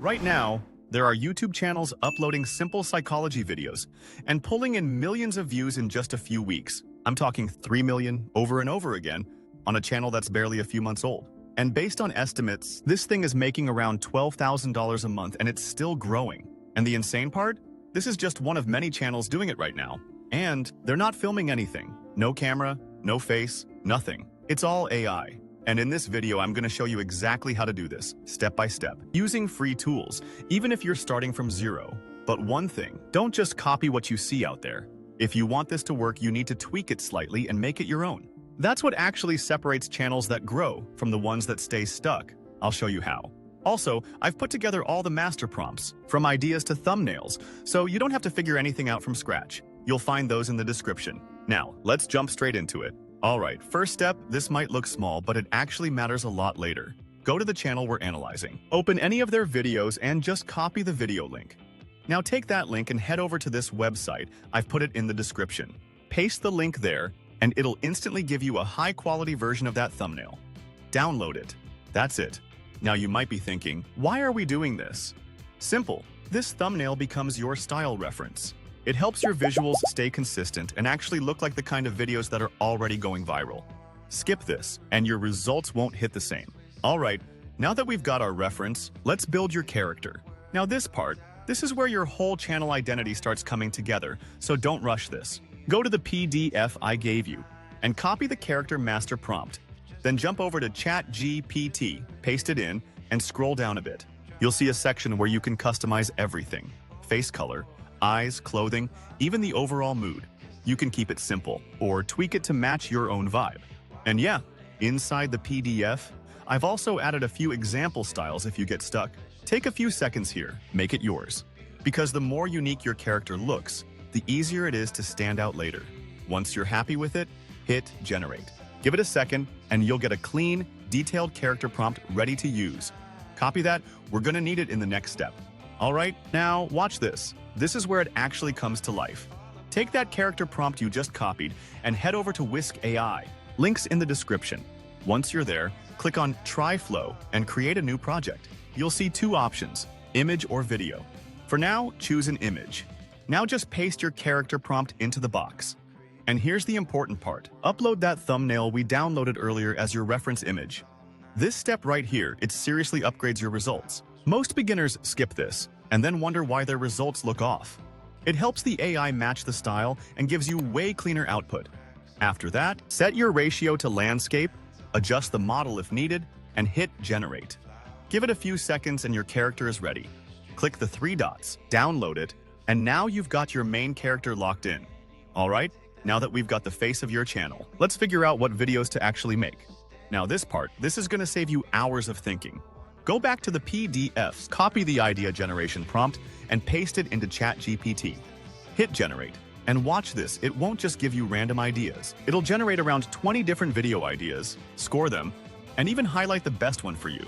Right now, there are YouTube channels uploading simple psychology videos and pulling in millions of views in just a few weeks. I'm talking 3 million over and over again on a channel that's barely a few months old. And based on estimates, this thing is making around $12,000 a month and it's still growing. And the insane part? This is just one of many channels doing it right now. And they're not filming anything. No camera, no face, nothing. It's all AI. And in this video, I'm going to show you exactly how to do this, step by step, using free tools, even if you're starting from zero. But one thing, don't just copy what you see out there. If you want this to work, you need to tweak it slightly and make it your own. That's what actually separates channels that grow from the ones that stay stuck. I'll show you how. Also, I've put together all the master prompts, from ideas to thumbnails, so you don't have to figure anything out from scratch. You'll find those in the description. Now, let's jump straight into it. Alright, first step, this might look small, but it actually matters a lot later. Go to the channel we're analyzing. Open any of their videos and just copy the video link. Now take that link and head over to this website. I've put it in the description. Paste the link there, and it'll instantly give you a high-quality version of that thumbnail. Download it. That's it. Now you might be thinking, why are we doing this? Simple. This thumbnail becomes your style reference. It helps your visuals stay consistent and actually look like the kind of videos that are already going viral. Skip this, and your results won't hit the same. Alright, now that we've got our reference, let's build your character. Now this is where your whole channel identity starts coming together, so don't rush this. Go to the PDF I gave you, and copy the character master prompt. Then jump over to ChatGPT, paste it in, and scroll down a bit. You'll see a section where you can customize everything. Face color, eyes, clothing, even the overall mood. You can keep it simple, or tweak it to match your own vibe. And yeah, inside the PDF, I've also added a few example styles if you get stuck. Take a few seconds here, make it yours. Because the more unique your character looks, the easier it is to stand out later. Once you're happy with it, hit generate. Give it a second, and you'll get a clean, detailed character prompt ready to use. Copy that, we're gonna need it in the next step. Alright, now watch this. This is where it actually comes to life. Take that character prompt you just copied and head over to Whisk AI. Links in the description. Once you're there, click on Try Flow and create a new project. You'll see two options, image or video. For now, choose an image. Now just paste your character prompt into the box. And here's the important part. Upload that thumbnail we downloaded earlier as your reference image. This step right here, it seriously upgrades your results. Most beginners skip this and then wonder why their results look off. It helps the AI match the style and gives you way cleaner output. After that, set your ratio to landscape, adjust the model if needed, and hit generate. Give it a few seconds and your character is ready. Click the three dots, download it, and now you've got your main character locked in. Alright, now that we've got the face of your channel, let's figure out what videos to actually make. Now this is gonna save you hours of thinking. Go back to the PDFs, copy the idea generation prompt, and paste it into ChatGPT. Hit generate, and watch this, it won't just give you random ideas. It'll generate around 20 different video ideas, score them, and even highlight the best one for you.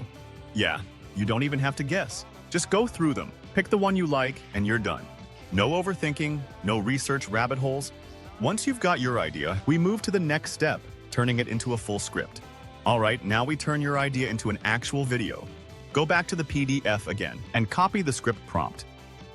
Yeah, you don't even have to guess. Just go through them, pick the one you like, and you're done. No overthinking, no research rabbit holes. Once you've got your idea, we move to the next step, turning it into a full script. Alright, now we turn your idea into an actual video. Go back to the PDF again and copy the script prompt.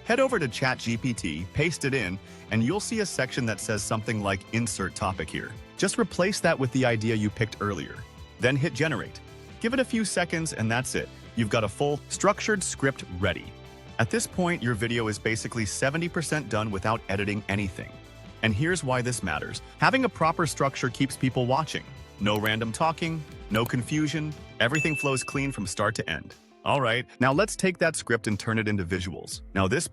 Head over to ChatGPT, paste it in, and you'll see a section that says something like Insert Topic here. Just replace that with the idea you picked earlier. Then hit Generate. Give it a few seconds and that's it. You've got a full, structured script ready. At this point, your video is basically 70% done without editing anything. And here's why this matters. Having a proper structure keeps people watching. No random talking, no confusion, everything flows clean from start to end. Alright, now let's take that script and turn it into visuals. Now this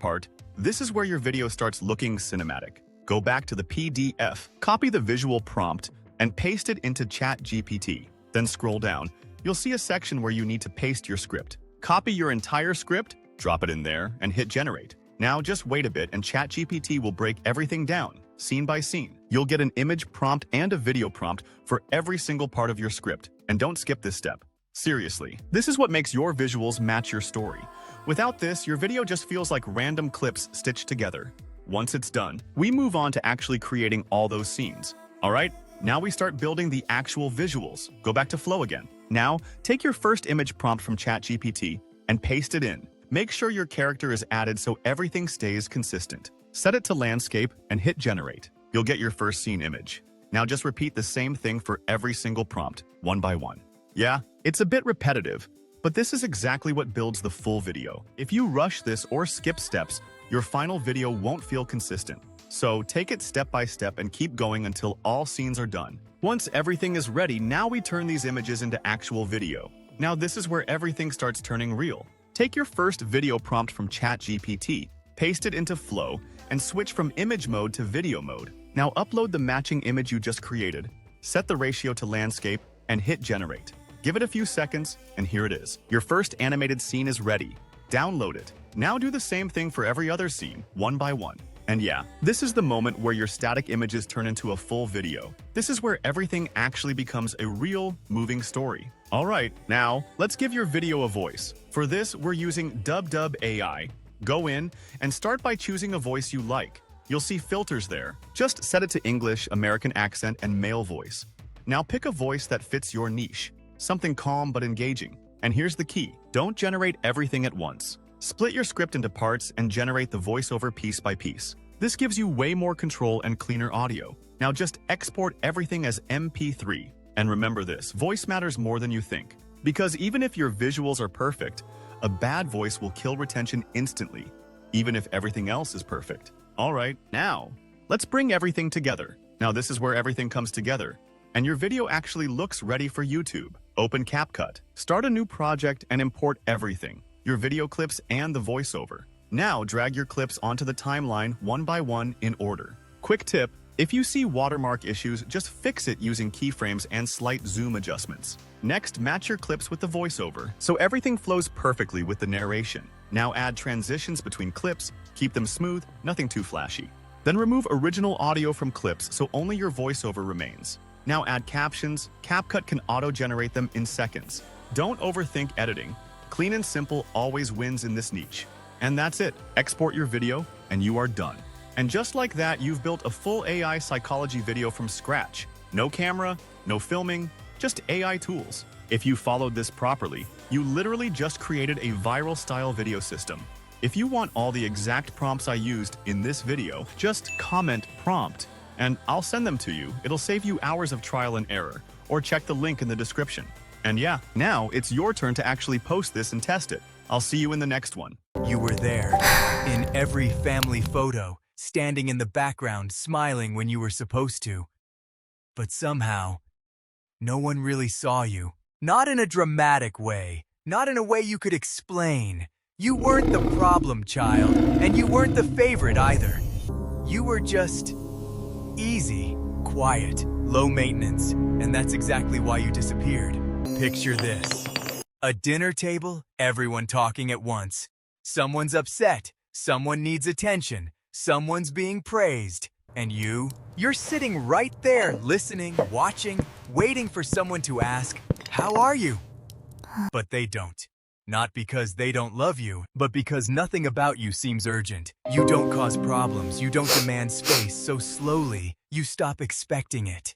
is where your video starts looking cinematic. Go back to the PDF, copy the visual prompt, and paste it into ChatGPT. Then scroll down. You'll see a section where you need to paste your script. Copy your entire script, drop it in there, and hit generate. Now just wait a bit and ChatGPT will break everything down, scene by scene. You'll get an image prompt and a video prompt for every single part of your script. And don't skip this step. Seriously, this is what makes your visuals match your story. Without this, your video just feels like random clips stitched together. Once it's done, we move on to actually creating all those scenes. Alright, now we start building the actual visuals. Go back to Flow again. Now, take your first image prompt from ChatGPT and paste it in. Make sure your character is added so everything stays consistent. Set it to landscape and hit generate. You'll get your first scene image. Now just repeat the same thing for every single prompt, one by one. Yeah, it's a bit repetitive, but this is exactly what builds the full video. If you rush this or skip steps, your final video won't feel consistent. So take it step by step and keep going until all scenes are done. Once everything is ready, now we turn these images into actual video. Now this is where everything starts turning real. Take your first video prompt from ChatGPT, paste it into Flow, and switch from image mode to video mode. Now upload the matching image you just created, set the ratio to landscape, and hit generate. Give it a few seconds, and here it is. Your first animated scene is ready. Download it. Now do the same thing for every other scene, one by one. And yeah, this is the moment where your static images turn into a full video. This is where everything actually becomes a real, moving story. Alright, now, let's give your video a voice. For this, we're using Dub AI. Go in and start by choosing a voice you like. You'll see filters there. Just set it to English, American accent, and male voice. Now pick a voice that fits your niche. Something calm but engaging. And here's the key. Don't generate everything at once. Split your script into parts and generate the voiceover piece by piece. This gives you way more control and cleaner audio. Now just export everything as MP3. And remember this, voice matters more than you think. Because even if your visuals are perfect, a bad voice will kill retention instantly, even if everything else is perfect. Alright, now, let's bring everything together. Now this is where everything comes together, and your video actually looks ready for YouTube. Open CapCut, start a new project, and import everything. Your video clips and the voiceover. Now drag your clips onto the timeline one by one in order. Quick tip, if you see watermark issues, just fix it using keyframes and slight zoom adjustments. Next, match your clips with the voiceover, so everything flows perfectly with the narration. Now add transitions between clips, keep them smooth, nothing too flashy. Then remove original audio from clips so only your voiceover remains. Now add captions, CapCut can auto-generate them in seconds. Don't overthink editing. Clean and simple always wins in this niche. And that's it. Export your video, and you are done. And just like that, you've built a full AI psychology video from scratch. No camera, no filming, just AI tools. If you followed this properly, you literally just created a viral-style video system. If you want all the exact prompts I used in this video, just comment prompt, and I'll send them to you. It'll save you hours of trial and error, or check the link in the description. And yeah, now it's your turn to actually post this and test it. I'll see you in the next one. You were there, in every family photo, standing in the background, smiling when you were supposed to. But somehow, no one really saw you. Not in a dramatic way, not in a way you could explain. You weren't the problem child, and you weren't the favorite either. You were just easy, quiet, low maintenance, and that's exactly why you disappeared. Picture this. A dinner table, everyone talking at once. Someone's upset, someone needs attention, someone's being praised. And you're sitting right there, listening, watching, waiting for someone to ask, "How are you?" But they don't. Not because they don't love you, but because nothing about you seems urgent. You don't cause problems, you don't demand space, so slowly, you stop expecting it.